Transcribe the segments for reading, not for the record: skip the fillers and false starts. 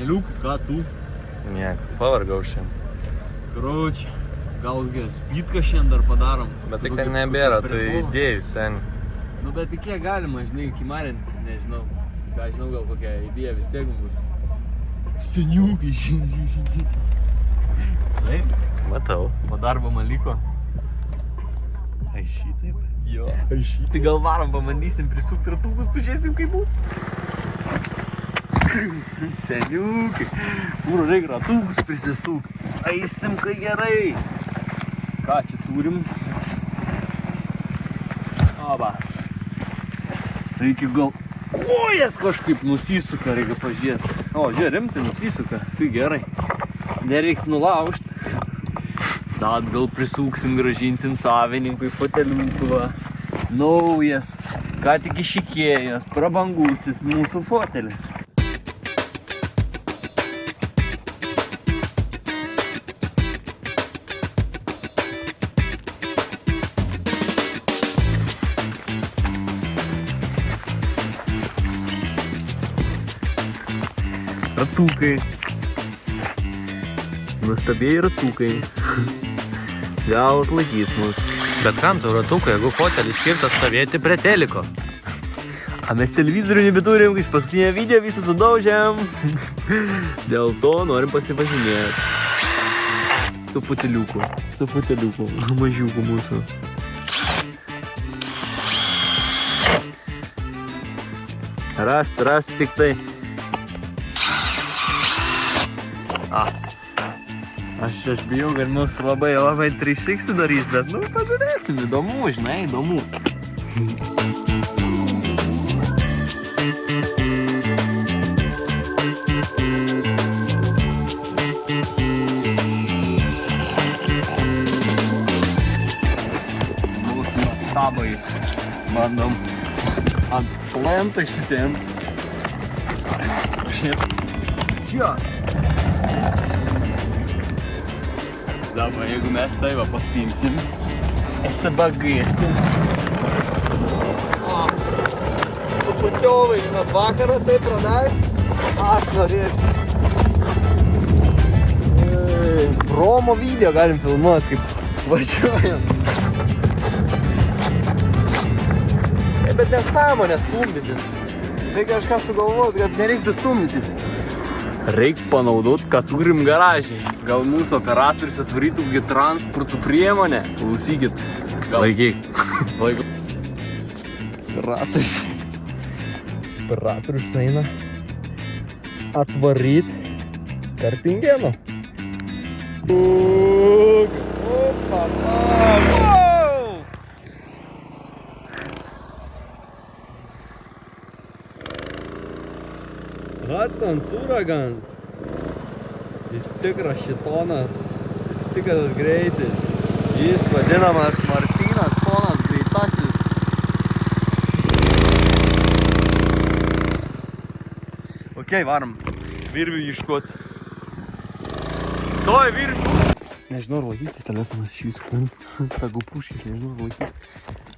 Neliuk, ką tu? Nieko, pavargau šiandien. Karoči, gal kokias bitką šiandien dar padarom. Bet tai kad nebėra, tai idėjų sen. Nu bet tai kiek galima, žinai, kimarint, nežinau. Ką žinau, gal kokia idėja vis tiek bus. Seniukai, žinai. Taip. Matau. Po darbo man liko. Ai šitaip. Jo. Ai šitaip. Tai gal varom, pabandysim prisukti ratukus, pažiūrėsim kaip bus. Seniukai. Kur reikia ratukus prisisukti. Eisim kai gerai. Ką čia turim? Aba. Reikia gal kojas kažkaip nusisuka, reikia pažiūrėti. O, žiūrė, rimtai nusisuka. Tai gerai. Nereiks nulaužti. Tad gal prisuksim, gražinsim savininkui foteliukų. Naujas. Ką tik išikėjęs, prabangusis mūsų fotelis. Ratukai. Nuostabiai ratukai. Gal atlaikys mus. Bet kam tu ratukai, jeigu fotelis skirtas stovėti prie teliko? A mes televizorių nebeturim, kai paskutinę video visą sudaužėm. Dėl to norim pasivažinėti. Su foteliuku. Mažiuku mūsų. Ras tik tai. Aš bijau, kad mus labai 360 darys, bet nu pažiūrėsim, įdomu, žinai, įdomu. Mūsų nuostabai bandom ant plentą išsitempt. Čia. Dabar, jeigu mes taivą pasiimsim, esabagėsim. Putiovai, žinot, vakarą tai praleist, aš norėsiu. Promo video galim filmuoti, kaip važiuojam. Bet nesąmonė stumdytis. Reikia kažką sugalvoti, kad nereiktų stumdytis. Reik panaudoti, ką turim garažiai. Gal mūsų operatorius atvarytų kokį transportų priemonę. Klausykit. Laikyk. Operatorius eina atvaryt Kartingėno. Hudson's uragans. Jis tikras šitonas. Jis tikras greitis. Jis vadinamas Martynas Ponas greitasis. Ok, varom. Virvių ieškot. Toj virvių. Nežinau, ar laikys tai telefonas šį sekundį. Ta GoPruškis, nežinau, ar laikys.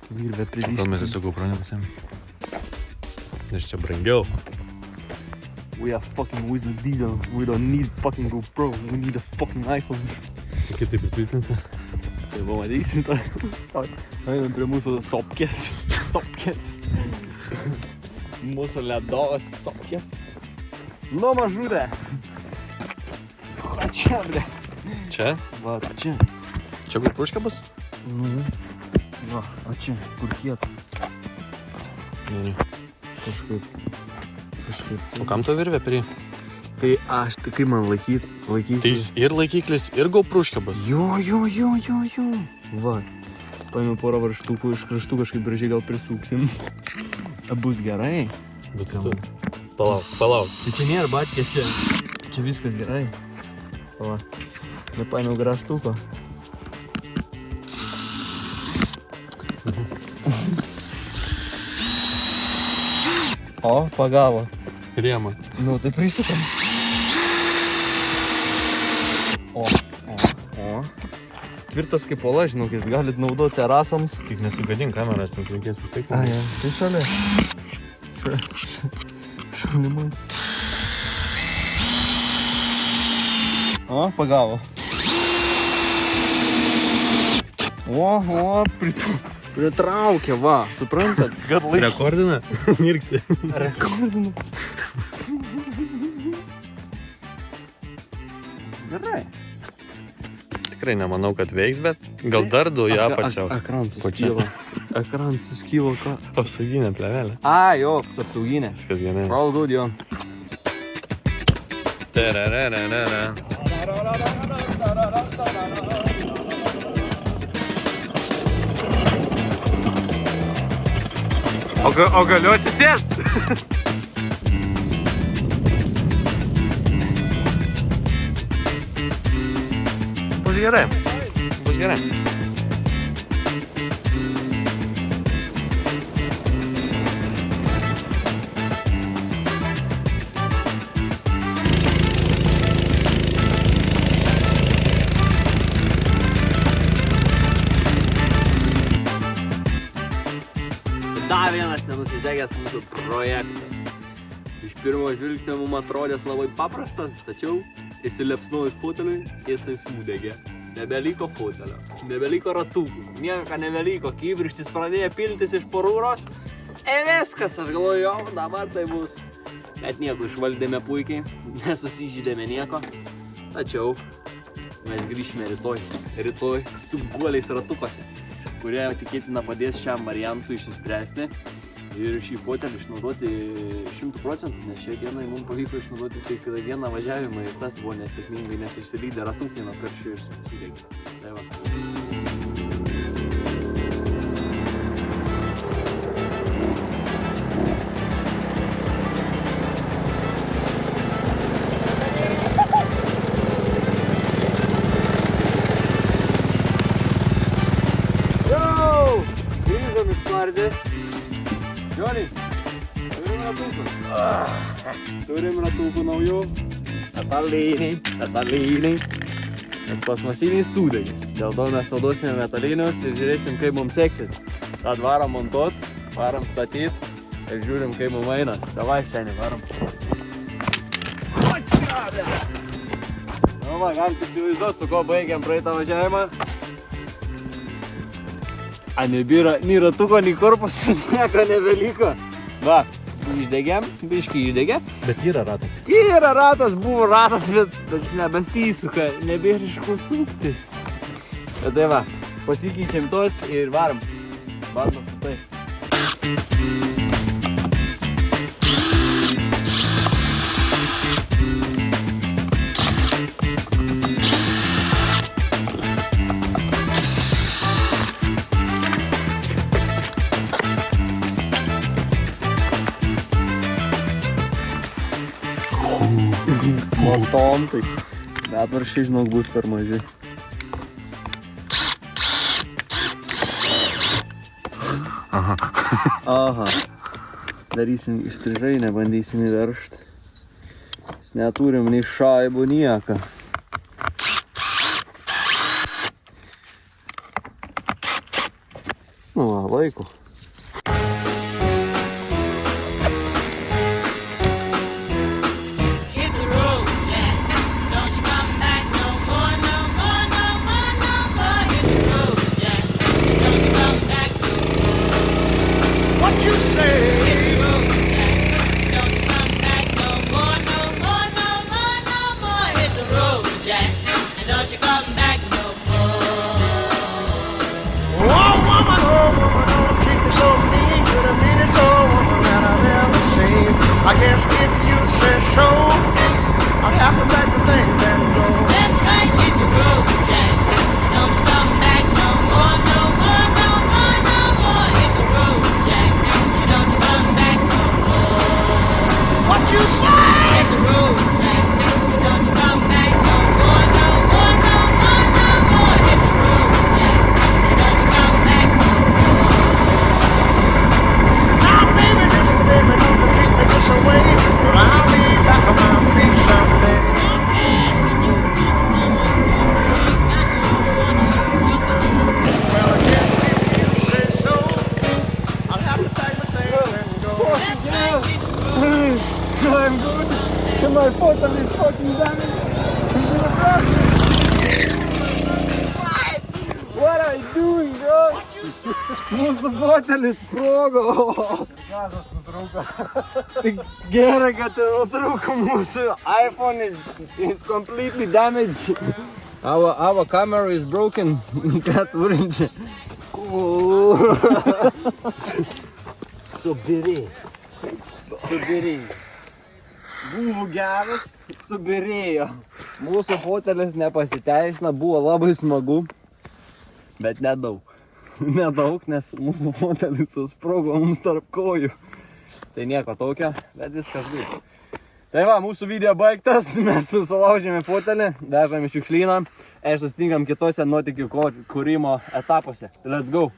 Virvę pririšti. Gal mes visą GoPro nepasėm? Nes čia brangiau. We are fucking Wizard Diesel. We don't need fucking GoPro. We need a fucking iPhone. Kaip tai pritvirtinsi? Tai pamatysi. Einam prie mūsų sopkės. Mūsų ledovas sopkės. Nu, mažutė. Va čia, ble. Čia? Va čia. Čia kur pruškė bus? Va, o čia, kur kiet. Kažkaip. O kam to virvė prie? Tai aš, tai kaip man laikyti? Tai ir laikiklis, ir GoPruškė bus. Jo. Va. Paėmė porą varštukų, iš kraštų kažkaip gražiai gal prisuksim. Bus gerai. Bet tu... Palauk. Tai čia nėra batkės čia. Čia viskas gerai. Va. Nepaėmiau graštuko. O, pagavo. Rėmą. Nu, tai prisukam. O. Tvirtas kaip ola, žinokit, galit naudoti terasams. Tik nesugadink kameras, nes reikės vis tiek. Ja, tai šalia. Šalimai. O, pagavo. O, pritraukė, va, suprantat? Kad laiks. Rekordina? Mirksi. Rekordina. Gerai. Tikrai nemanau, kad veiks, bet gal dar du ją pačiau. Ekran suskylo. Ekran suskylo, ką? Apsauginė plevelė. A, jo, su apsauginė. Viskas gerai. All good, jo. Tararararara. O galiu atsisėst? Bus gerai. Bus gerai. Dar vienas nenusisegęs mūsų projektas. Iš pirmo žvilgsnio mums atrodės labai paprastas, tačiau įsiliepsnojus foteliui, jisai sudegė. Nebeliko fotelio, nebeliko ratukų, nieko nebeliko, kibirkštis pradėjo piltis iš porūros. Viskas, aš galvoju, jo, dabar tai bus. Bet nieko, išvaldėme puikiai, nesusižydėme nieko. Tačiau mes grįšime rytoj su guoliais ratukose, kurie tikėtina padės šiam variantui išsispręsti ir šį fotelį išnaudoti 100%, nes šiai dienai mums pavyko išnaudoti tik vieną važiavimą ir tas buvo nesėkmingai, nes išsilydė ratukai nuo karščio ir sudegė. Tai va. Joni, turim ratukų. Turim ratukų naujų. Metaliniai. Nes plasmasiniai sudegė. Dėl to mes naudosime metalinius ir žiūrėsim, kaip mums seksis. Tad varom montuot, varom statyt ir žiūrim, kaip mums einas. Davai šiandien varom. Nu va, galite įsivaizduoti, su ko baigiam praeitą važiavimą. A, nebėra nei ratuko, nei korpuso, nieko nebeliko. Va, išdegėm, biškį išdegė. Bet yra ratas. Yra ratas, buvo ratas, bet nebesisuka, nebėra iš ko suktis. Tai va, pasikeičiam tos ir varom. Bandom su tais. Montom tai. Bet varšiai, žinok, bus per maži. Aha. Darysim įstrižai, nebandysim įveršt. Mes neturim nei šaibų, nieką. Nu, va, laiko. I guess if you say so, I'll have to pack the things and go. That's right, hit the road, Jack. Don't you come back no more, no more, no more, no more. Hit the road, Jack. Don't you come back no more. What you say? Hit the road, Jack. Don't you come back no more, no more, no more, no more. Hit the road, Jack. Don't you come back no more. Now, baby, listen, baby, don't you treat me this away. Well, I'll be back on my feet someday. Well, I guess if you say so, I'll have to pack my things and go. I'm good. My foot is fucking damaged. What are you doing, bro? Mūsų fotelis sprogo. Gazas nutrūko. Tik gerai, kad nutrūko mūsų iPhone is completely damaged. Our camera is broken. Ką turim čia? Subirėjo. Buvo geras, subirėjo. Mūsų fotelis nepasiteisina, buvo labai smagu. Bet nedaug. Nedaug, nes mūsų fotelis susprogo mums tarp kojų. Tai nieko tokio, bet viskas gerai. Tai va, mūsų video baigtas, mes sulaužėme fotelį, vežame šiukšlyną ir susitinkam kitose nuotykių kūrimo etapuose. Let's go!